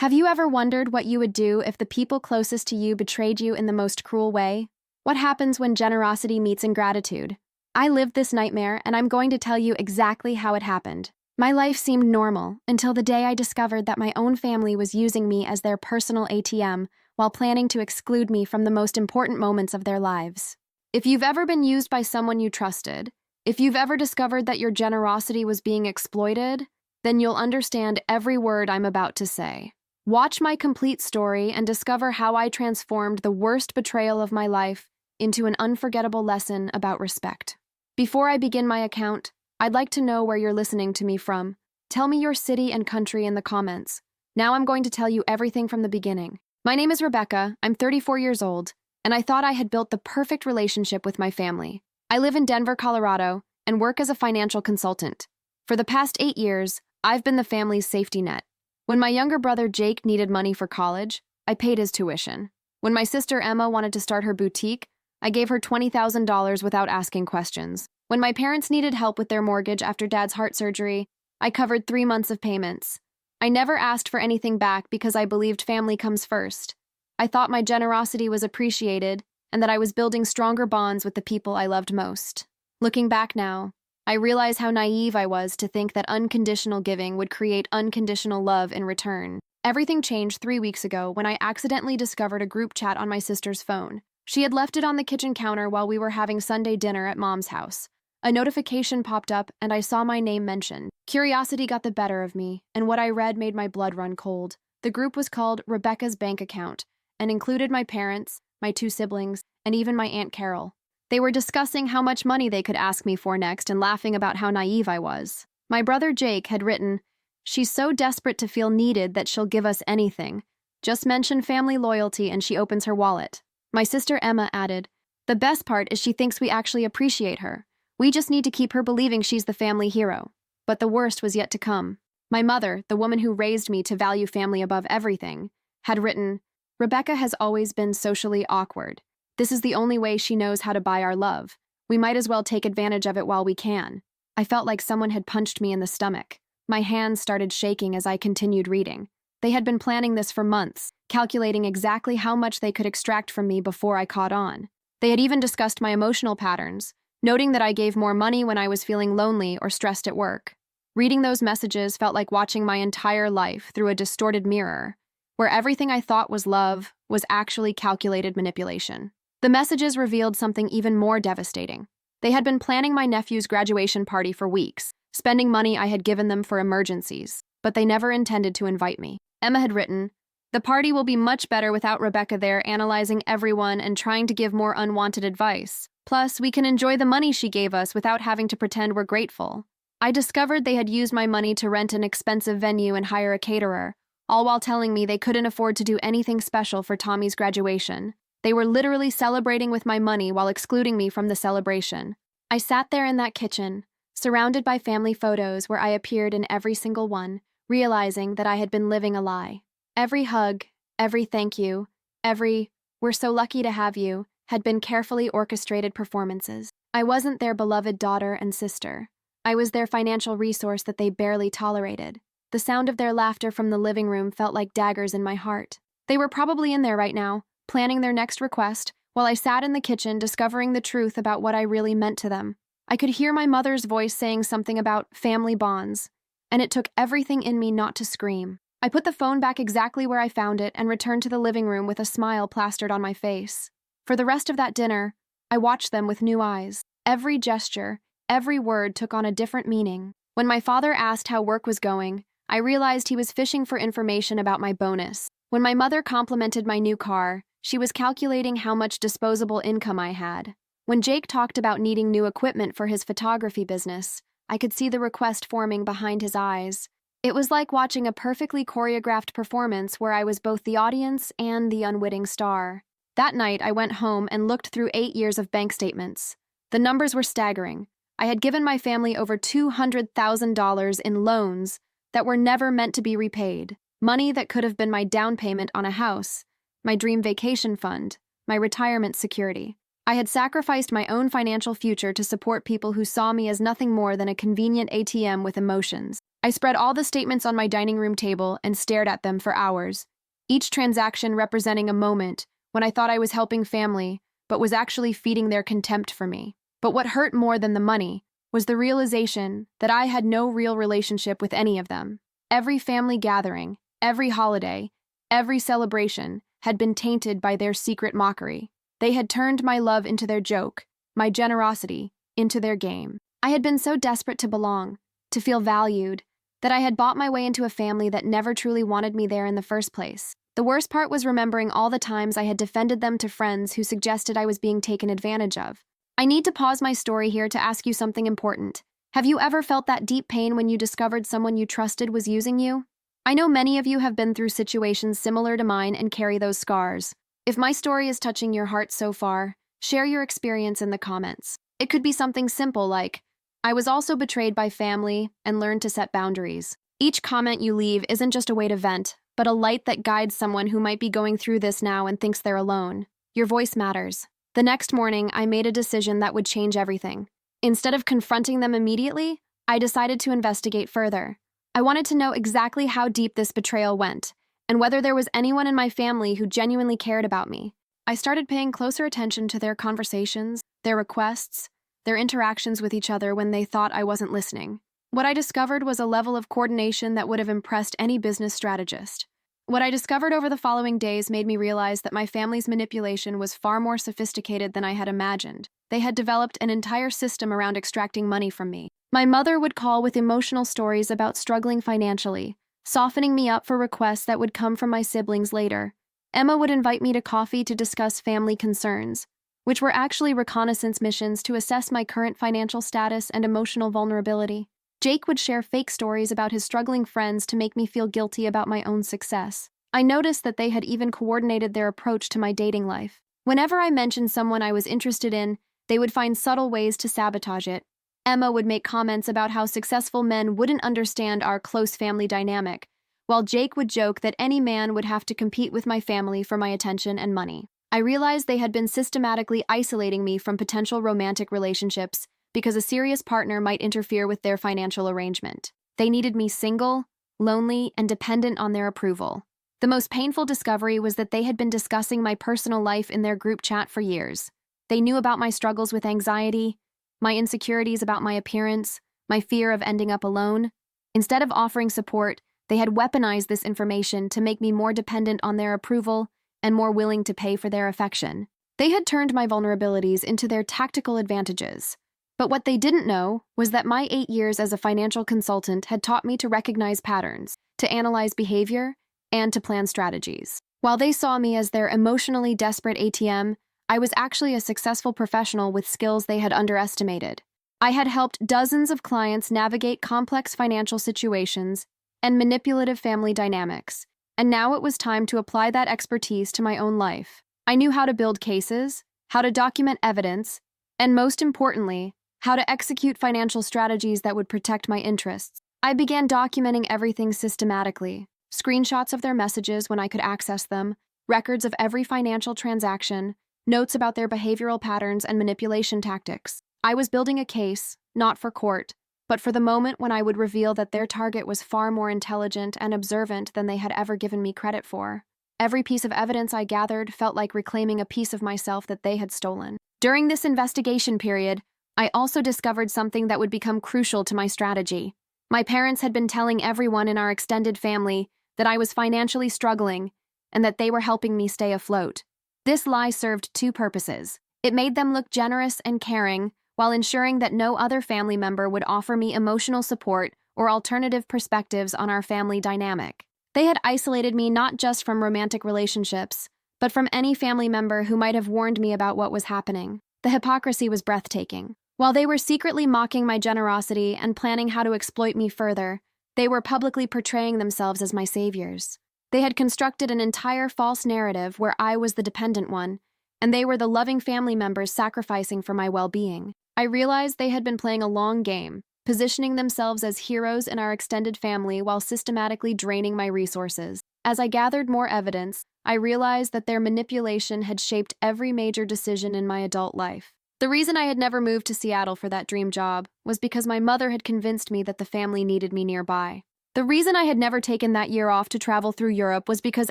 Have you ever wondered what you would do if the people closest to you betrayed you in the most cruel way? What happens when generosity meets ingratitude? I lived this nightmare, and I'm going to tell you exactly how it happened. My life seemed normal until the day I discovered that my own family was using me as their personal ATM while planning to exclude me from the most important moments of their lives. If you've ever been used by someone you trusted, if you've ever discovered that your generosity was being exploited, then you'll understand every word I'm about to say. Watch my complete story and discover how I transformed the worst betrayal of my life into an unforgettable lesson about respect. Before I begin my account, I'd like to know where you're listening to me from. Tell me your city and country in the comments. Now I'm going to tell you everything from the beginning. My name is Rebecca, I'm 34 years old, and I thought I had built the perfect relationship with my family. I live in Denver, Colorado, and work as a financial consultant. For the past 8 years, I've been the family's safety net. When my younger brother Jake needed money for college, I paid his tuition. When my sister Emma wanted to start her boutique, I gave her $20,000 without asking questions. When my parents needed help with their mortgage after Dad's heart surgery, I covered 3 months of payments. I never asked for anything back because I believed family comes first. I thought my generosity was appreciated and that I was building stronger bonds with the people I loved most. Looking back now, I realize how naive I was to think that unconditional giving would create unconditional love in return. Everything changed 3 weeks ago when I accidentally discovered a group chat on my sister's phone. She had left it on the kitchen counter while we were having Sunday dinner at Mom's house. A notification popped up and I saw my name mentioned. Curiosity got the better of me, and what I read made my blood run cold. The group was called Rebecca's Bank Account and included my parents, my 2 siblings, and even my Aunt Carol. They were discussing how much money they could ask me for next and laughing about how naive I was. My brother Jake had written, "She's so desperate to feel needed that she'll give us anything. Just mention family loyalty and she opens her wallet." My sister Emma added, "The best part is she thinks we actually appreciate her. We just need to keep her believing she's the family hero." But the worst was yet to come. My mother, the woman who raised me to value family above everything, had written, "Rebecca has always been socially awkward. This is the only way she knows how to buy our love. We might as well take advantage of it while we can." I felt like someone had punched me in the stomach. My hands started shaking as I continued reading. They had been planning this for months, calculating exactly how much they could extract from me before I caught on. They had even discussed my emotional patterns, noting that I gave more money when I was feeling lonely or stressed at work. Reading those messages felt like watching my entire life through a distorted mirror, where everything I thought was love was actually calculated manipulation. The messages revealed something even more devastating. They had been planning my nephew's graduation party for weeks, spending money I had given them for emergencies, but they never intended to invite me. Emma had written, "The party will be much better without Rebecca there analyzing everyone and trying to give more unwanted advice. Plus, we can enjoy the money she gave us without having to pretend we're grateful." I discovered they had used my money to rent an expensive venue and hire a caterer, all while telling me they couldn't afford to do anything special for Tommy's graduation. They were literally celebrating with my money while excluding me from the celebration. I sat there in that kitchen, surrounded by family photos where I appeared in every single one, realizing that I had been living a lie. Every hug, every thank you, every "we're so lucky to have you" had been carefully orchestrated performances. I wasn't their beloved daughter and sister. I was their financial resource that they barely tolerated. The sound of their laughter from the living room felt like daggers in my heart. They were probably in there right now, planning their next request, while I sat in the kitchen discovering the truth about what I really meant to them. I could hear my mother's voice saying something about family bonds, and it took everything in me not to scream. I put the phone back exactly where I found it and returned to the living room with a smile plastered on my face. For the rest of that dinner, I watched them with new eyes. Every gesture, every word took on a different meaning. When my father asked how work was going, I realized he was fishing for information about my bonus. When my mother complimented my new car, she was calculating how much disposable income I had. When Jake talked about needing new equipment for his photography business, I could see the request forming behind his eyes. It was like watching a perfectly choreographed performance where I was both the audience and the unwitting star. That night, I went home and looked through 8 years of bank statements. The numbers were staggering. I had given my family over $200,000 in loans that were never meant to be repaid. Money that could have been my down payment on a house, my dream vacation fund, my retirement security. I had sacrificed my own financial future to support people who saw me as nothing more than a convenient ATM with emotions. I spread all the statements on my dining room table and stared at them for hours, each transaction representing a moment when I thought I was helping family, but was actually feeding their contempt for me. But what hurt more than the money was the realization that I had no real relationship with any of them. Every family gathering, every holiday, every celebration had been tainted by their secret mockery. They had turned my love into their joke, my generosity into their game. I had been so desperate to belong, to feel valued, that I had bought my way into a family that never truly wanted me there in the first place. The worst part was remembering all the times I had defended them to friends who suggested I was being taken advantage of. I need to pause my story here to ask you something important. Have you ever felt that deep pain when you discovered someone you trusted was using you? I know many of you have been through situations similar to mine and carry those scars. If my story is touching your heart so far, share your experience in the comments. It could be something simple like, I was also betrayed by family and learned to set boundaries. Each comment you leave isn't just a way to vent, but a light that guides someone who might be going through this now and thinks they're alone. Your voice matters. The next morning, I made a decision that would change everything. Instead of confronting them immediately, I decided to investigate further. I wanted to know exactly how deep this betrayal went, and whether there was anyone in my family who genuinely cared about me. I started paying closer attention to their conversations, their requests, their interactions with each other when they thought I wasn't listening. What I discovered was a level of coordination that would have impressed any business strategist. What I discovered over the following days made me realize that my family's manipulation was far more sophisticated than I had imagined. They had developed an entire system around extracting money from me. My mother would call with emotional stories about struggling financially, softening me up for requests that would come from my siblings later. Emma would invite me to coffee to discuss family concerns, which were actually reconnaissance missions to assess my current financial status and emotional vulnerability. Jake would share fake stories about his struggling friends to make me feel guilty about my own success. I noticed that they had even coordinated their approach to my dating life. Whenever I mentioned someone I was interested in, they would find subtle ways to sabotage it. Emma would make comments about how successful men wouldn't understand our close family dynamic, while Jake would joke that any man would have to compete with my family for my attention and money. I realized they had been systematically isolating me from potential romantic relationships because a serious partner might interfere with their financial arrangement. They needed me single, lonely, and dependent on their approval. The most painful discovery was that they had been discussing my personal life in their group chat for years. They knew about my struggles with anxiety, my insecurities about my appearance, my fear of ending up alone. Instead of offering support, they had weaponized this information to make me more dependent on their approval and more willing to pay for their affection. They had turned my vulnerabilities into their tactical advantages. But what they didn't know was that my 8 years as a financial consultant had taught me to recognize patterns, to analyze behavior, and to plan strategies. While they saw me as their emotionally desperate ATM, I was actually a successful professional with skills they had underestimated. I had helped dozens of clients navigate complex financial situations and manipulative family dynamics, and now it was time to apply that expertise to my own life. I knew how to build cases, how to document evidence, and most importantly, how to execute financial strategies that would protect my interests. I began documenting everything systematically, screenshots of their messages when I could access them, records of every financial transaction, notes about their behavioral patterns and manipulation tactics. I was building a case, not for court, but for the moment when I would reveal that their target was far more intelligent and observant than they had ever given me credit for. Every piece of evidence I gathered felt like reclaiming a piece of myself that they had stolen. During this investigation period, I also discovered something that would become crucial to my strategy. My parents had been telling everyone in our extended family that I was financially struggling and that they were helping me stay afloat. This lie served two purposes. It made them look generous and caring, while ensuring that no other family member would offer me emotional support or alternative perspectives on our family dynamic. They had isolated me not just from romantic relationships, but from any family member who might have warned me about what was happening. The hypocrisy was breathtaking. While they were secretly mocking my generosity and planning how to exploit me further, they were publicly portraying themselves as my saviors. They had constructed an entire false narrative where I was the dependent one, and they were the loving family members sacrificing for my well-being. I realized they had been playing a long game, positioning themselves as heroes in our extended family while systematically draining my resources. As I gathered more evidence, I realized that their manipulation had shaped every major decision in my adult life. The reason I had never moved to Seattle for that dream job was because my mother had convinced me that the family needed me nearby. The reason I had never taken that year off to travel through Europe was because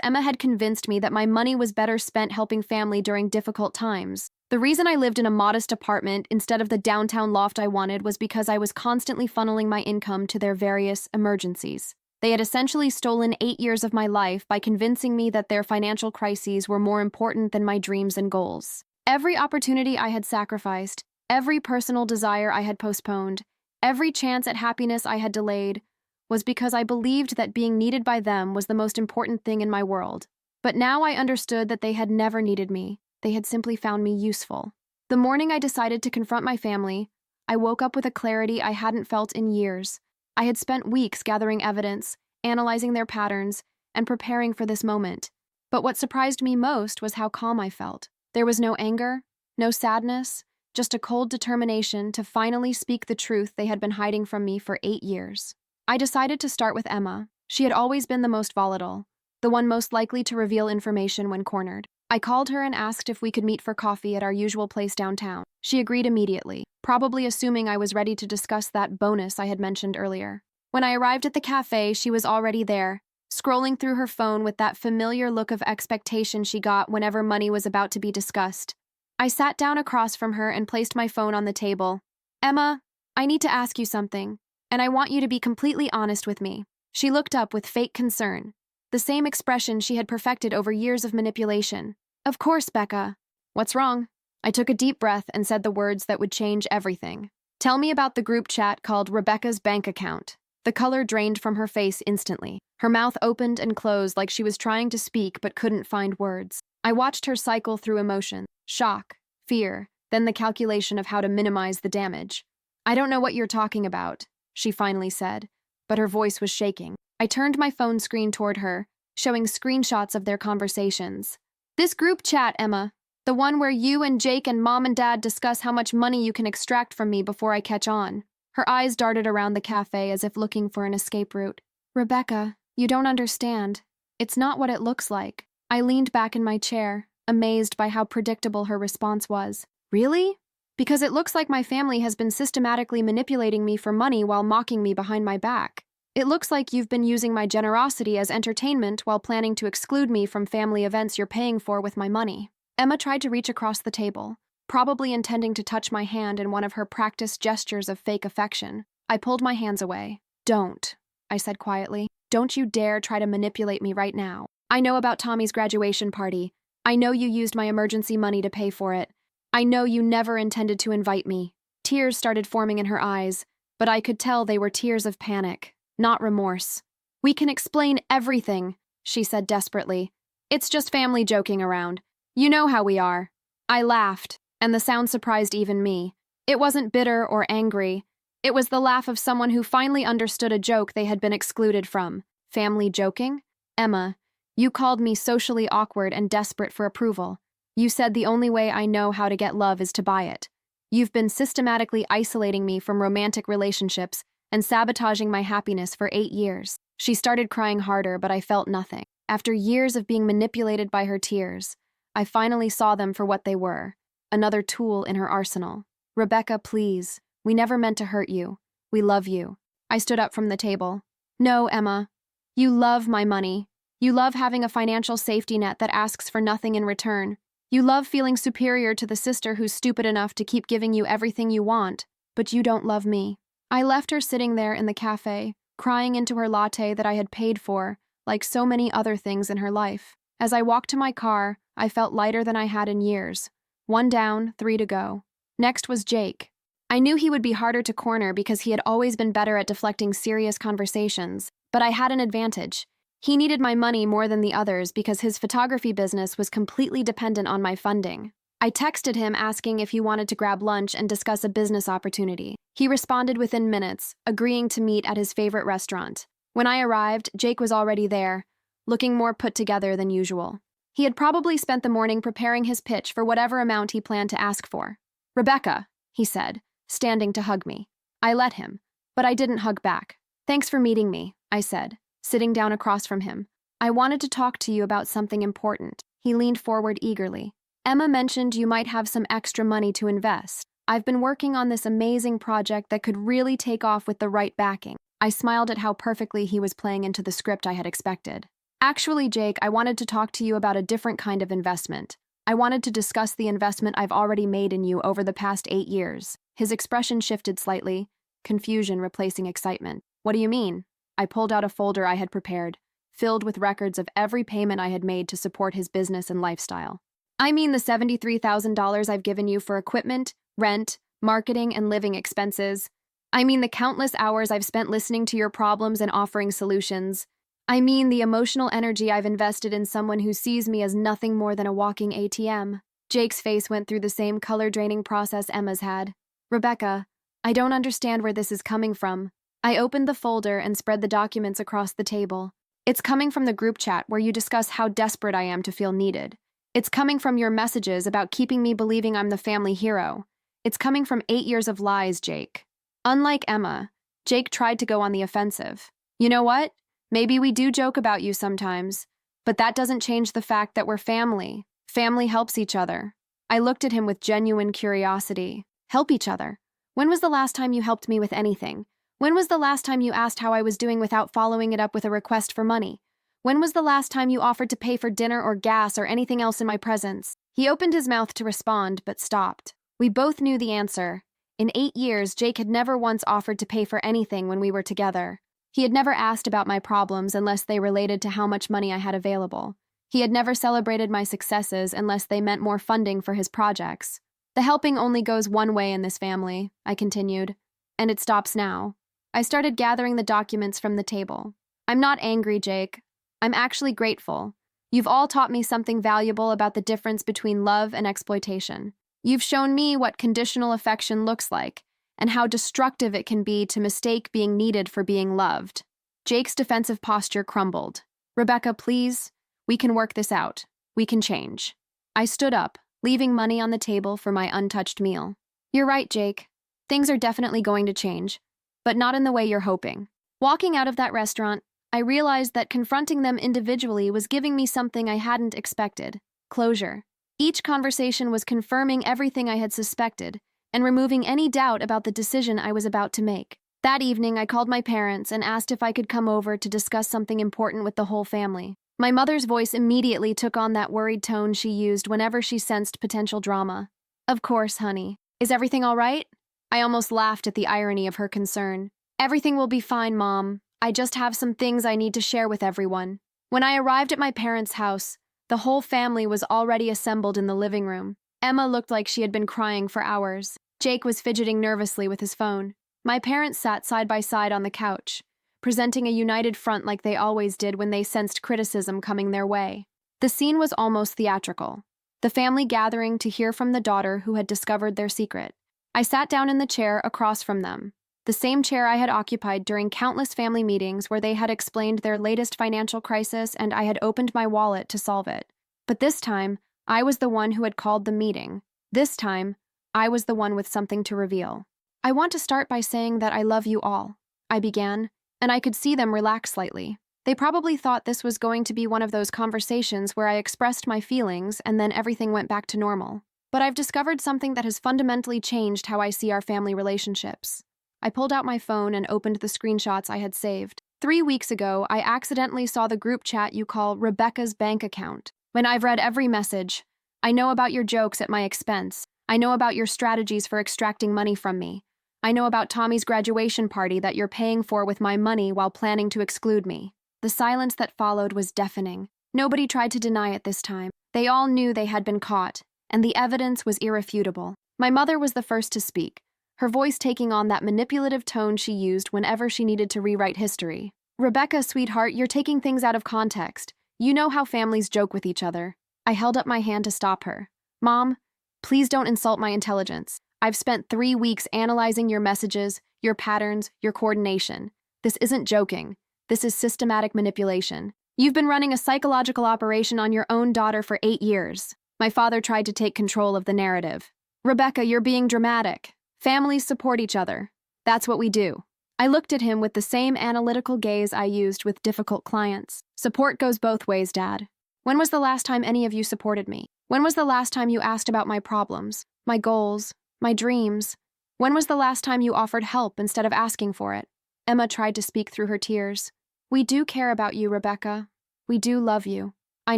Emma had convinced me that my money was better spent helping family during difficult times. The reason I lived in a modest apartment instead of the downtown loft I wanted was because I was constantly funneling my income to their various emergencies. They had essentially stolen 8 years of my life by convincing me that their financial crises were more important than my dreams and goals. Every opportunity I had sacrificed, every personal desire I had postponed, every chance at happiness I had delayed, was because I believed that being needed by them was the most important thing in my world. But now I understood that they had never needed me. They had simply found me useful. The morning I decided to confront my family, I woke up with a clarity I hadn't felt in years. I had spent weeks gathering evidence, analyzing their patterns, and preparing for this moment. But what surprised me most was how calm I felt. There was no anger, no sadness, just a cold determination to finally speak the truth they had been hiding from me for 8 years. I decided to start with Emma. She had always been the most volatile, the one most likely to reveal information when cornered. I called her and asked if we could meet for coffee at our usual place downtown. She agreed immediately, probably assuming I was ready to discuss that bonus I had mentioned earlier. When I arrived at the cafe, she was already there, scrolling through her phone with that familiar look of expectation she got whenever money was about to be discussed. I sat down across from her and placed my phone on the table. "Emma, I need to ask you something, and I want you to be completely honest with me." She looked up with fake concern, the same expression she had perfected over years of manipulation. "Of course, Becca." "What's wrong?" I took a deep breath and said the words that would change everything. "Tell me about the group chat called Rebecca's bank account." The color drained from her face instantly. Her mouth opened and closed like she was trying to speak but couldn't find words. I watched her cycle through emotion, shock, fear, then the calculation of how to minimize the damage. "I don't know what you're talking about," she finally said, but her voice was shaking. I turned my phone screen toward her, showing screenshots of their conversations. "This group chat, Emma. The one where you and Jake and Mom and Dad discuss how much money you can extract from me before I catch on." Her eyes darted around the cafe as if looking for an escape route. "Rebecca, you don't understand. It's not what it looks like." I leaned back in my chair, amazed by how predictable her response was. "Really? Because it looks like my family has been systematically manipulating me for money while mocking me behind my back. It looks like you've been using my generosity as entertainment while planning to exclude me from family events you're paying for with my money." Emma tried to reach across the table, probably intending to touch my hand in one of her practiced gestures of fake affection. I pulled my hands away. "Don't," I said quietly. "Don't you dare try to manipulate me right now. I know about Tommy's graduation party. I know you used my emergency money to pay for it. I know you never intended to invite me." Tears started forming in her eyes, but I could tell they were tears of panic, not remorse. "We can explain everything," she said desperately. "It's just family joking around. You know how we are." I laughed, and the sound surprised even me. It wasn't bitter or angry. It was the laugh of someone who finally understood a joke they had been excluded from. Family joking? "Emma, you called me socially awkward and desperate for approval. You said the only way I know how to get love is to buy it. You've been systematically isolating me from romantic relationships and sabotaging my happiness for 8 years." She started crying harder, but I felt nothing. After years of being manipulated by her tears, I finally saw them for what they were, another tool in her arsenal. "Rebecca, please. We never meant to hurt you. We love you." I stood up from the table. "No, Emma. You love my money. You love having a financial safety net that asks for nothing in return. You love feeling superior to the sister who's stupid enough to keep giving you everything you want, but you don't love me." I left her sitting there in the cafe, crying into her latte that I had paid for, like so many other things in her life. As I walked to my car, I felt lighter than I had in years. 1 down, 3 to go. Next was Jake. I knew he would be harder to corner because he had always been better at deflecting serious conversations, but I had an advantage. He needed my money more than the others because his photography business was completely dependent on my funding. I texted him asking if he wanted to grab lunch and discuss a business opportunity. He responded within minutes, agreeing to meet at his favorite restaurant. When I arrived, Jake was already there, looking more put together than usual. He had probably spent the morning preparing his pitch for whatever amount he planned to ask for. "Rebecca," he said, standing to hug me. I let him, but I didn't hug back. "Thanks for meeting me," I said, sitting down across from him. "I wanted to talk to you about something important." He leaned forward eagerly. Emma mentioned you might have some extra money to invest. I've been working on this amazing project that could really take off with the right backing. I smiled at how perfectly he was playing into the script I had expected. Actually, Jake, I wanted to talk to you about a different kind of investment. I wanted to discuss the investment I've already made in you over the past 8 years. His expression shifted slightly, confusion replacing excitement. What do you mean? I pulled out a folder I had prepared, filled with records of every payment I had made to support his business and lifestyle. I mean the $73,000 I've given you for equipment, rent, marketing, and living expenses. I mean the countless hours I've spent listening to your problems and offering solutions. I mean the emotional energy I've invested in someone who sees me as nothing more than a walking ATM. Jake's face went through the same color-draining process Emma's had. Rebecca, I don't understand where this is coming from. I opened the folder and spread the documents across the table. It's coming from the group chat where you discuss how desperate I am to feel needed. It's coming from your messages about keeping me believing I'm the family hero. It's coming from 8 years of lies, Jake. Unlike Emma, Jake tried to go on the offensive. You know what? Maybe we do joke about you sometimes, but that doesn't change the fact that we're family. Family helps each other. I looked at him with genuine curiosity. Help each other? When was the last time you helped me with anything? When was the last time you asked how I was doing without following it up with a request for money? When was the last time you offered to pay for dinner or gas or anything else in my presence? He opened his mouth to respond, but stopped. We both knew the answer. In 8 years, Jake had never once offered to pay for anything when we were together. He had never asked about my problems unless they related to how much money I had available. He had never celebrated my successes unless they meant more funding for his projects. The helping only goes one way in this family, I continued, and it stops now. I started gathering the documents from the table. I'm not angry, Jake. I'm actually grateful. You've all taught me something valuable about the difference between love and exploitation. You've shown me what conditional affection looks like, and how destructive it can be to mistake being needed for being loved. Jake's defensive posture crumbled. Rebecca, please, we can work this out. We can change. I stood up, leaving money on the table for my untouched meal. You're right, Jake. Things are definitely going to change, but not in the way you're hoping. Walking out of that restaurant, I realized that confronting them individually was giving me something I hadn't expected: closure. Each conversation was confirming everything I had suspected and removing any doubt about the decision I was about to make. That evening, I called my parents and asked if I could come over to discuss something important with the whole family. My mother's voice immediately took on that worried tone she used whenever she sensed potential drama. Of course, honey. Is everything all right? I almost laughed at the irony of her concern. Everything will be fine, Mom. I just have some things I need to share with everyone. When I arrived at my parents' house, the whole family was already assembled in the living room. Emma looked like she had been crying for hours. Jake was fidgeting nervously with his phone. My parents sat side by side on the couch, presenting a united front like they always did when they sensed criticism coming their way. The scene was almost theatrical, the family gathering to hear from the daughter who had discovered their secret. I sat down in the chair across from them, the same chair I had occupied during countless family meetings where they had explained their latest financial crisis and I had opened my wallet to solve it. But this time, I was the one who had called the meeting. This time, I was the one with something to reveal. I want to start by saying that I love you all, I began, and I could see them relax slightly. They probably thought this was going to be one of those conversations where I expressed my feelings and then everything went back to normal. But I've discovered something that has fundamentally changed how I see our family relationships. I pulled out my phone and opened the screenshots I had saved. 3 weeks ago, I accidentally saw the group chat you call Rebecca's bank account. When I've read every message, I know about your jokes at my expense. I know about your strategies for extracting money from me. I know about Tommy's graduation party that you're paying for with my money while planning to exclude me. The silence that followed was deafening. Nobody tried to deny it this time. They all knew they had been caught, and the evidence was irrefutable. My mother was the first to speak, her voice taking on that manipulative tone she used whenever she needed to rewrite history. Rebecca, sweetheart, you're taking things out of context. You know how families joke with each other. I held up my hand to stop her. Mom, please don't insult my intelligence. I've spent 3 weeks analyzing your messages, your patterns, your coordination. This isn't joking. This is systematic manipulation. You've been running a psychological operation on your own daughter for 8 years. My father tried to take control of the narrative. Rebecca, you're being dramatic. Families support each other. That's what we do. I looked at him with the same analytical gaze I used with difficult clients. Support goes both ways, Dad. When was the last time any of you supported me? When was the last time you asked about my problems, my goals, my dreams? When was the last time you offered help instead of asking for it? Emma tried to speak through her tears. We do care about you, Rebecca. We do love you. I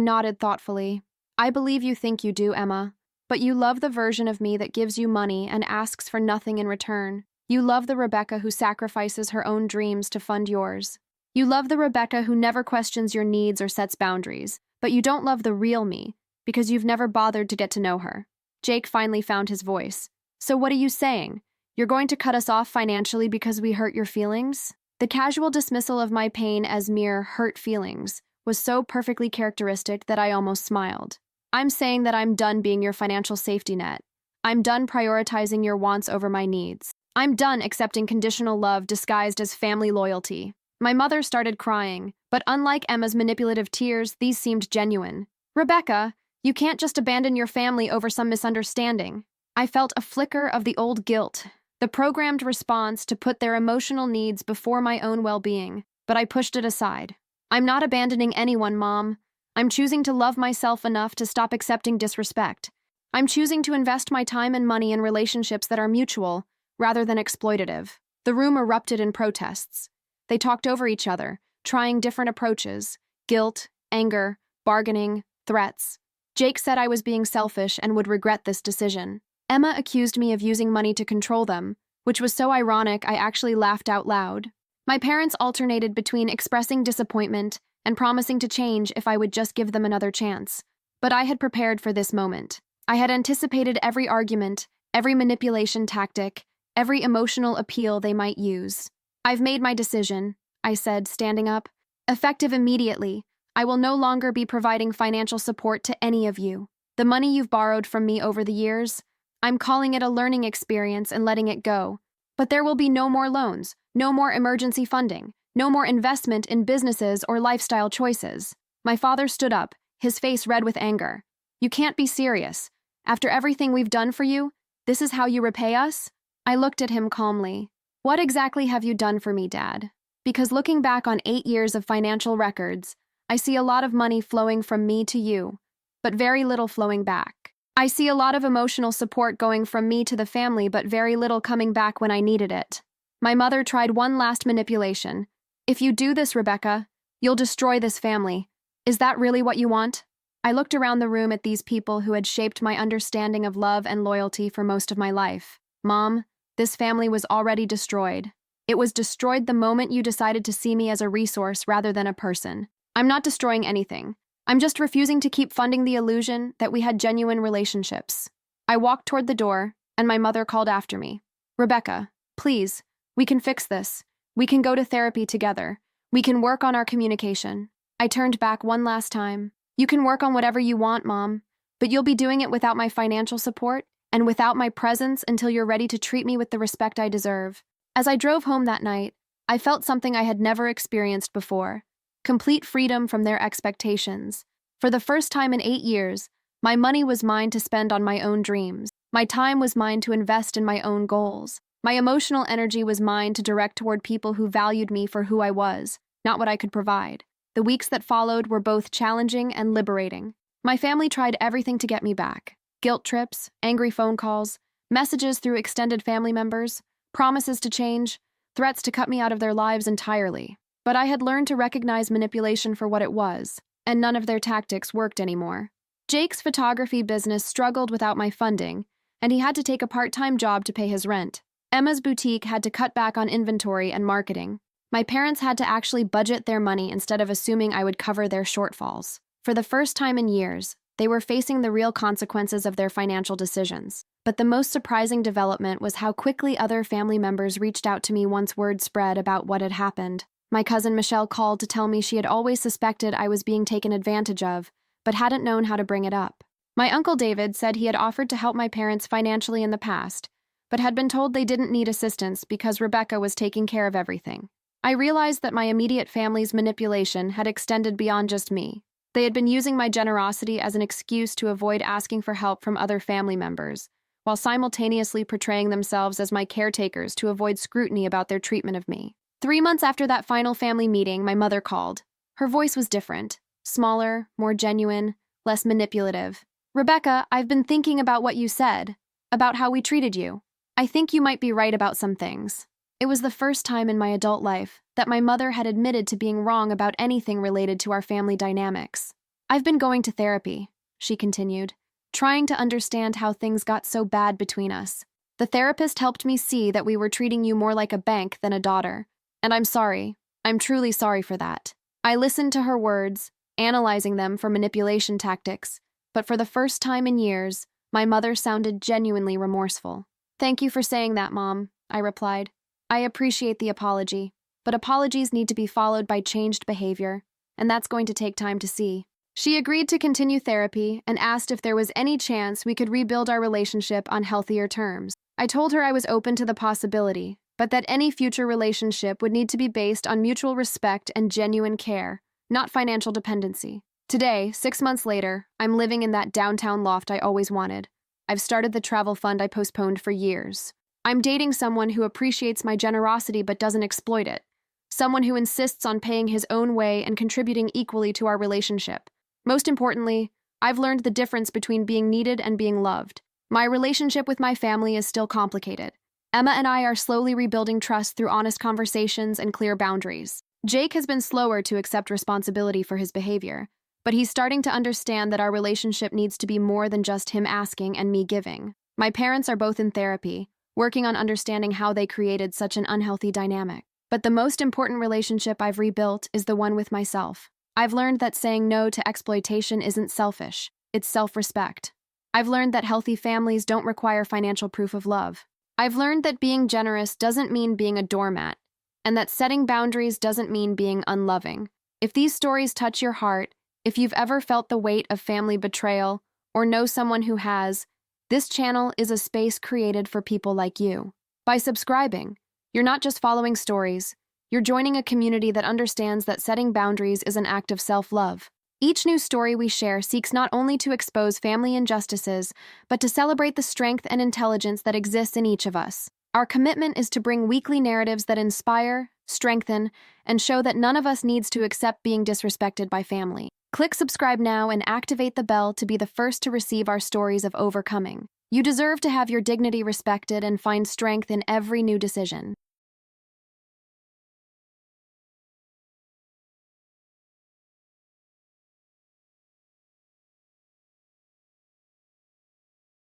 nodded thoughtfully. I believe you think you do, Emma. But you love the version of me that gives you money and asks for nothing in return. You love the Rebecca who sacrifices her own dreams to fund yours. You love the Rebecca who never questions your needs or sets boundaries. But you don't love the real me because you've never bothered to get to know her. Jake finally found his voice. So what are you saying? You're going to cut us off financially because we hurt your feelings? The casual dismissal of my pain as mere hurt feelings was so perfectly characteristic that I almost smiled. I'm saying that I'm done being your financial safety net. I'm done prioritizing your wants over my needs. I'm done accepting conditional love disguised as family loyalty. My mother started crying, but unlike Emma's manipulative tears, these seemed genuine. Rebecca, you can't just abandon your family over some misunderstanding. I felt a flicker of the old guilt, the programmed response to put their emotional needs before my own well-being, but I pushed it aside. I'm not abandoning anyone, Mom. I'm choosing to love myself enough to stop accepting disrespect. I'm choosing to invest my time and money in relationships that are mutual, rather than exploitative. The room erupted in protests. They talked over each other, trying different approaches: guilt, anger, bargaining, threats. Jake said I was being selfish and would regret this decision. Emma accused me of using money to control them, which was so ironic I actually laughed out loud. My parents alternated between expressing disappointment and promising to change if I would just give them another chance. But I had prepared for this moment. I had anticipated every argument, every manipulation tactic, every emotional appeal they might use. I've made my decision, I said, standing up. Effective immediately, I will no longer be providing financial support to any of you. The money you've borrowed from me over the years, I'm calling it a learning experience and letting it go. But there will be no more loans, no more emergency funding, no more investment in businesses or lifestyle choices. My father stood up, his face red with anger. You can't be serious. After everything we've done for you, this is how you repay us? I looked at him calmly. What exactly have you done for me, Dad? Because looking back on 8 years of financial records, I see a lot of money flowing from me to you, but very little flowing back. I see a lot of emotional support going from me to the family, but very little coming back when I needed it. My mother tried one last manipulation. If you do this, Rebecca, you'll destroy this family. Is that really what you want? I looked around the room at these people who had shaped my understanding of love and loyalty for most of my life. Mom, this family was already destroyed. It was destroyed the moment you decided to see me as a resource rather than a person. I'm not destroying anything. I'm just refusing to keep funding the illusion that we had genuine relationships. I walked toward the door, and my mother called after me. Rebecca, please, we can fix this. We can go to therapy together. We can work on our communication. I turned back one last time. You can work on whatever you want, Mom, but you'll be doing it without my financial support and without my presence until you're ready to treat me with the respect I deserve. As I drove home that night, I felt something I had never experienced before: complete freedom from their expectations. For the first time in 8 years, my money was mine to spend on my own dreams. My time was mine to invest in my own goals. My emotional energy was mine to direct toward people who valued me for who I was, not what I could provide. The weeks that followed were both challenging and liberating. My family tried everything to get me back: guilt trips, angry phone calls, messages through extended family members, promises to change, threats to cut me out of their lives entirely. But I had learned to recognize manipulation for what it was, and none of their tactics worked anymore. Jake's photography business struggled without my funding, and he had to take a part-time job to pay his rent. Emma's boutique had to cut back on inventory and marketing. My parents had to actually budget their money instead of assuming I would cover their shortfalls. For the first time in years, they were facing the real consequences of their financial decisions. But the most surprising development was how quickly other family members reached out to me once word spread about what had happened. My cousin Michelle called to tell me she had always suspected I was being taken advantage of, but hadn't known how to bring it up. My uncle David said he had offered to help my parents financially in the past, but had been told they didn't need assistance because Rebecca was taking care of everything. I realized that my immediate family's manipulation had extended beyond just me. They had been using my generosity as an excuse to avoid asking for help from other family members, while simultaneously portraying themselves as my caretakers to avoid scrutiny about their treatment of me. 3 months after that final family meeting, my mother called. Her voice was different, smaller, more genuine, less manipulative. Rebecca, I've been thinking about what you said, about how we treated you. I think you might be right about some things. It was the first time in my adult life that my mother had admitted to being wrong about anything related to our family dynamics. I've been going to therapy, she continued, trying to understand how things got so bad between us. The therapist helped me see that we were treating you more like a bank than a daughter. And I'm sorry. I'm truly sorry for that. I listened to her words, analyzing them for manipulation tactics, but for the first time in years, my mother sounded genuinely remorseful. Thank you for saying that, Mom, I replied. I appreciate the apology, but apologies need to be followed by changed behavior, and that's going to take time to see. She agreed to continue therapy and asked if there was any chance we could rebuild our relationship on healthier terms. I told her I was open to the possibility, but that any future relationship would need to be based on mutual respect and genuine care, not financial dependency. Today, 6 months later, I'm living in that downtown loft I always wanted. I've started the travel fund I postponed for years. I'm dating someone who appreciates my generosity but doesn't exploit it. Someone who insists on paying his own way and contributing equally to our relationship. Most importantly, I've learned the difference between being needed and being loved. My relationship with my family is still complicated. Emma and I are slowly rebuilding trust through honest conversations and clear boundaries. Jake has been slower to accept responsibility for his behavior, but he's starting to understand that our relationship needs to be more than just him asking and me giving. My parents are both in therapy, working on understanding how they created such an unhealthy dynamic. But the most important relationship I've rebuilt is the one with myself. I've learned that saying no to exploitation isn't selfish, it's self-respect. I've learned that healthy families don't require financial proof of love. I've learned that being generous doesn't mean being a doormat, and that setting boundaries doesn't mean being unloving. If these stories touch your heart, if you've ever felt the weight of family betrayal, or know someone who has, this channel is a space created for people like you. By subscribing, you're not just following stories, you're joining a community that understands that setting boundaries is an act of self-love. Each new story we share seeks not only to expose family injustices, but to celebrate the strength and intelligence that exists in each of us. Our commitment is to bring weekly narratives that inspire, strengthen, and show that none of us needs to accept being disrespected by family. Click subscribe now and activate the bell to be the first to receive our stories of overcoming. You deserve to have your dignity respected and find strength in every new decision.